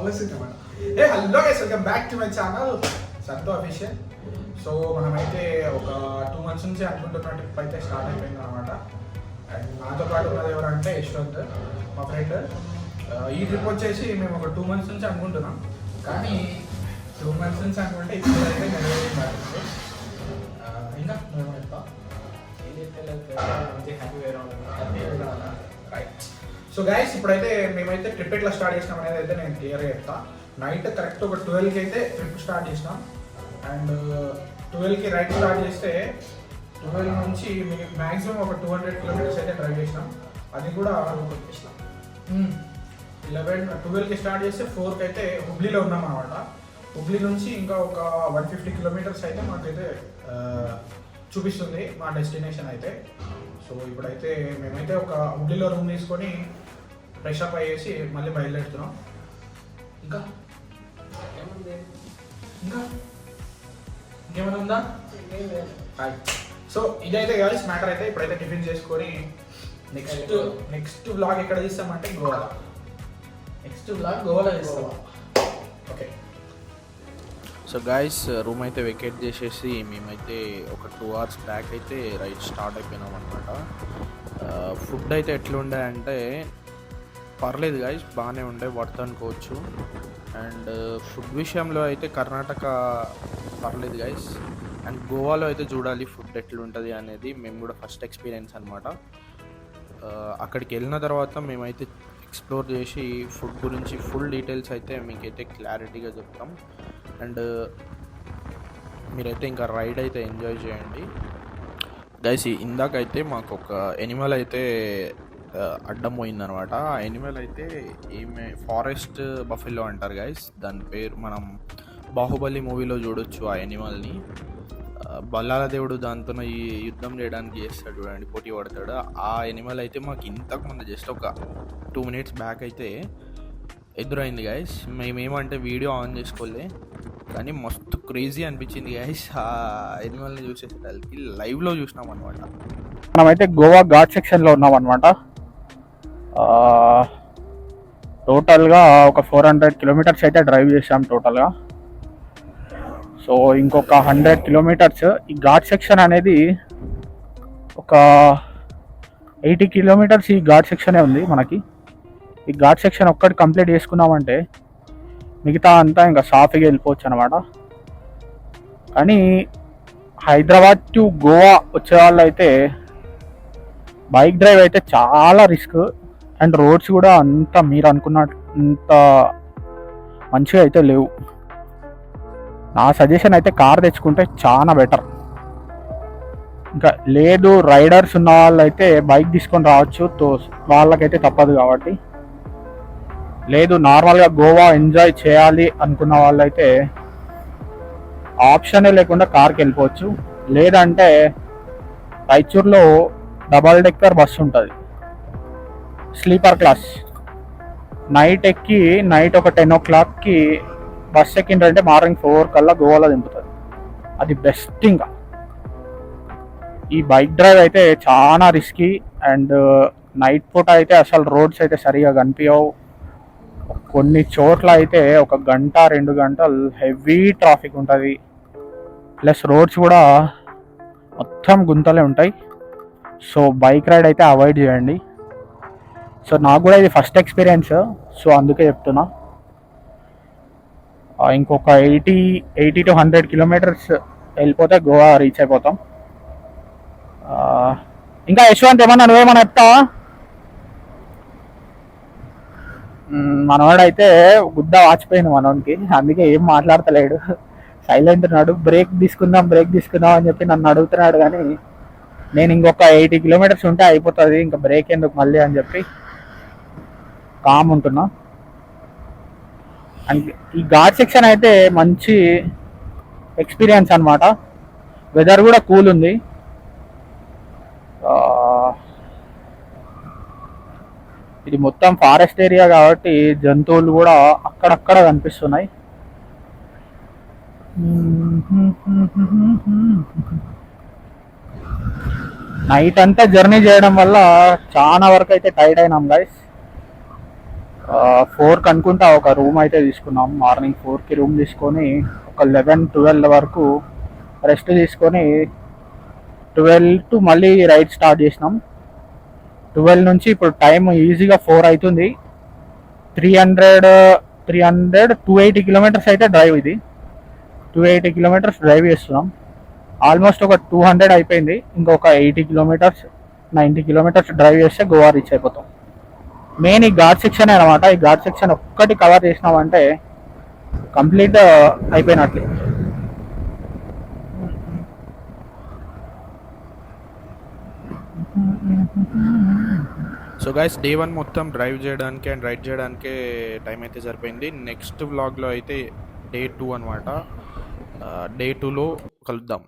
వస్తుందన్నమాట. Hello guys, welcome back to my channel Santo official. So మనమైతే ఒక 2 months నుంచి అనుకుంటున్న ట్రిప్ అయితే స్టార్ట్ అయిపోయింది అనమాట. అండ్ నాతో పాటు ఉన్నది ఎవరంటే యశ్వంత్, మా ఫ్రెండ్. ఈ ట్రిప్ వచ్చేసి మేము ఒక 2 months నుంచి అనుకుంటున్నాం, కానీ 2 months నుంచి అనుకుంటే ఇప్పుడైతే నెరవేరింది. ఇంకా మేము చెప్తాం రైట్. సో గైస్, ఇప్పుడైతే మేమైతే ట్రిప్ ఎట్లా స్టార్ట్ చేసినాం అనేది అయితే నేను క్లియర్గా చెప్తా. నైట్ కరెక్ట్ ఒక 12కి అయితే ట్రిప్ స్టార్ట్ చేసినాం. అండ్ 12కి రైట్ స్టార్ట్ చేస్తే 12 నుంచి మ్యాక్సిమం ఒక 200 kilometers అయితే డ్రైవ్ చేసినాం. అది కూడా 12కి స్టార్ట్ చేస్తే 4కి అయితే హుబ్లీలో ఉన్నాం అనమాట. హుబ్లీ నుంచి ఇంకా ఒక 150 kilometers అయితే మాకైతే చూపిస్తుంది మా డెస్టినేషన్ అయితే. సో ఇప్పుడైతే మేమైతే ఒక హుబ్లీలో రూమ్ తీసుకొని ఫ్రెష్ అప్ అయ్యేసి మళ్ళీ బయలుదేరుతున్నాం. ఇంకా ఇంకేమైనా ఉందా? సో ఇదైతే గైస్ మ్యాటర్. అయితే ఇప్పుడైతే టిఫిన్ చేసుకొని నెక్స్ట్ వ్లాగ్ ఎక్కడ తీస్తామంటే గోవా. నెక్స్ట్ వ్లాగ్ గోవాలో తీస్తాం. ఓకే. సో గైస్, రూమ్ అయితే వెకేట్ చేసేసి మేమైతే ఒక 2 hours బ్యాక్ అయితే రైట్ స్టార్ట్ అయిపోయినాం అనమాట. ఫుడ్ అయితే ఎట్లుండే అంటే పర్లేదు గైస్, బాగానే ఉండే, వర్త్ అనుకోవచ్చు. అండ్ ఫుడ్ విషయంలో అయితే కర్ణాటక పర్లేదు గైస్. అండ్ గోవాలో అయితే చూడాలి ఫుడ్ ఎట్లుంటుంది అనేది. మేము కూడా ఫస్ట్ ఎక్స్పీరియన్స్ అనమాట. అక్కడికి వెళ్ళిన తర్వాత మేమైతే ఎక్స్ప్లోర్ చేసి ఫుడ్ గురించి ఫుల్ డీటెయిల్స్ అయితే మీకైతే క్లారిటీగా చెప్తాం. అండ్ మీరైతే ఇంకా రైడ్ అయితే ఎంజాయ్ చేయండి గైస్. ఇందాకైతే మాకు ఒక ఎనిమల్ అయితే అడ్డం పోయిందనమాట. ఆ ఎనిమల్ అయితే ఫారెస్ట్ బఫెలో అంటారు గైస్. దాని పేరు మనం బాహుబలి మూవీలో చూడొచ్చు. ఆ ఎనిమల్ని బల్లాల దేవుడు దాంతో ఈ యుద్ధం చేయడానికి చేస్తాడు చూడండి, పోటీ పడతాడు. ఆ ఎనిమల్ అయితే మాకు ఇంతకుముందు జస్ట్ ఒక 2 minutes బ్యాక్ అయితే ఎదురైంది గైస్. మేమేమంటే వీడియో ఆన్ చేసుకోలే, కానీ మస్తు క్రేజీ అనిపించింది గైస్. ఆ ఎనిమల్ని చూసేసరికి లైవ్లో చూసినాం అనమాట. మనమైతే గోవా ఘాట్ సెక్షన్లో ఉన్నాం అనమాట. టోటల్గా ఒక 400 kilometers అయితే డ్రైవ్ చేసాం టోటల్గా. సో ఇంకొక 100 kilometers. ఈ ఘాట్ సెక్షన్ అనేది ఒక 80 kilometers ఈ ఘాట్ సెక్షనే ఉంది మనకి. ఈ ఘాట్ సెక్షన్ ఒక్కటి కంప్లీట్ చేసుకున్నామంటే మిగతా అంతా ఇంకా సాఫీగా వెళ్ళిపోవచ్చు అనమాట. కానీ హైదరాబాద్ టు గోవా వచ్చే వాళ్ళు అయితే బైక్ డ్రైవ్ అయితే చాలా రిస్క్. అండ్ రోడ్స్ కూడా అంత మీరు అనుకున్నట్టు అంత మంచిగా అయితే లేవు. నా సజెషన్ అయితే కార్ తెచ్చుకుంటే చాలా బెటర్. ఇంకా లేదు రైడర్స్ ఉన్న వాళ్ళు అయితే బైక్ తీసుకొని రావచ్చు, వాళ్ళకైతే తప్పదు కాబట్టి. లేదు నార్మల్గా గోవా ఎంజాయ్ చేయాలి అనుకున్న వాళ్ళైతే ఆప్షనే లేకుండా కార్కి వెళ్ళిపోవచ్చు. లేదంటే రాయచూర్లో డబల్ డెక్కర్ బస్సు ఉంటుంది, స్లీపర్ క్లాస్. నైట్ ఎక్కి నైట్ ఒక 10 o'clockకి బస్ ఎక్కిందంటే మార్నింగ్ 4 కల్లా గోవాలో దింపుతుంది. అది బెస్ట్. ఇంకా ఈ బైక్ డ్రైవ్ అయితే చాలా రిస్కీ. అండ్ నైట్ పూట అయితే అసలు రోడ్స్ అయితే సరిగా కనిపించవు. కొన్ని చోట్ల అయితే 1 గంట 2 గంటలు హెవీ ట్రాఫిక్ ఉంటుంది. ప్లస్ రోడ్స్ కూడా మొత్తం గుంతలే ఉంటాయి. సో బైక్ రైడ్ అయితే అవాయిడ్ చేయండి. సో నాకు కూడా ఇది ఫస్ట్ ఎక్స్పీరియన్స్, సో అందుకే చెప్తున్నా. ఇంకొక 80 to 100 kilometers వెళ్ళిపోతే గోవా రీచ్ అయిపోతాం. ఇంకా యశ్వంత్ ఏమన్నా నువ్వేమన్నా చెప్తావా? మనవాడైతే గుద్ద వాచిపోయింది మనోనికి, అందుకే ఏం మాట్లాడతలేడు, సైలెంట్ ఉన్నాడు. బ్రేక్ తీసుకుందాం అని చెప్పి నన్ను అడుగుతున్నాడు, కానీ నేను ఇంకొక 80 kilometers ఉంటే అయిపోతుంది, ఇంకా బ్రేక్ ఎందుకు మళ్ళీ అని చెప్పి కామ్ ఉంటున్నా. అండ్ ఈ ఘాట్ సెక్షన్ అయితే మంచి ఎక్స్పీరియన్స్ అనమాట. వెదర్ కూడా కూల్ ఉంది. ఇది మొత్తం ఫారెస్ట్ ఏరియా కాబట్టి జంతువులు కూడా అక్కడక్కడ కనిపిస్తున్నాయి. నైట్ అంతా జర్నీ చేయడం వల్ల చాలా వరకు అయితే టైర్డ్ అయినాం గైస్. 4కి అనుకుంటా ఒక రూమ్ అయితే తీసుకున్నాం. మార్నింగ్ 4కి రూమ్ తీసుకొని ఒక 11-12 వరకు రెస్ట్ తీసుకొని 12 టు మళ్ళీ రైడ్ స్టార్ట్ చేసినాం. 12 నుంచి ఇప్పుడు టైం ఈజీగా 4 అవుతుంది. 280 కిలోమీటర్స్ అయితే డ్రైవ్ ఇది. 280 కిలోమీటర్స్ డ్రైవ్ చేస్తున్నాం. ఆల్మోస్ట్ ఒక 200 అయిపోయింది. ఇంకొక 80 కిలోమీటర్స్ 90 కిలోమీటర్స్ డ్రైవ్ చేస్తే గోవా రీచ్ అయిపోతాం. మెయిన్ ఈ ఘాట్ సెక్షన్ అనమాట. ఈ ఘాట్ సెక్షన్ ఒక్కటి కవర్ చేసినామంటే కంప్లీట్ అయిపోయినట్లే. సో గైస్ డే 1 మొత్తం డ్రైవ్ చేయడానికి అండ్ రైడ్ చేయడానికే టైం అయితే సరిపోయింది. నెక్స్ట్ వ్లాగ్లో అయితే డే 2 అనమాట. డే 2లో కలుద్దాం.